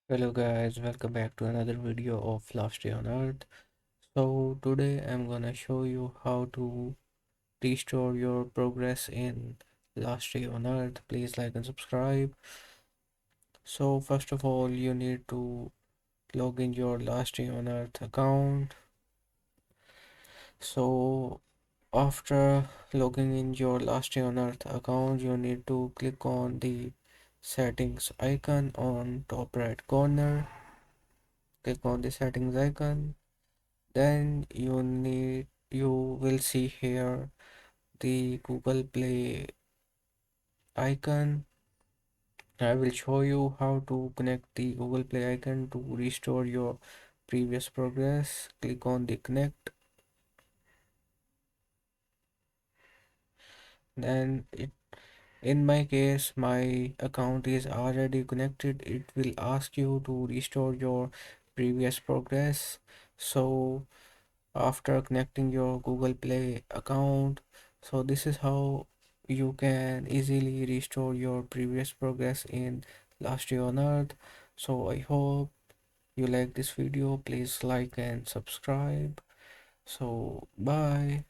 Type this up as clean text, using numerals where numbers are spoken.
Hello guys, welcome back to another video of Last Day on Earth. So today I'm gonna show you how to restore your progress in Last Day on Earth. Please like and subscribe. So first of all, you need to log in your Last Day on Earth account. So after logging in your Last Day on Earth account, you need to click on the settings icon on top right corner. Click on the settings icon. Then you will see here the Google Play icon. I will show you how to connect the Google Play icon to restore your previous progress. Click on the connect. Then in my case, my account is already connected. It will ask you to restore your previous progress. So after connecting your Google Play account, so this is how you can easily restore your previous progress in Last Day on Earth. So I hope you like this video. Please like and subscribe. So bye.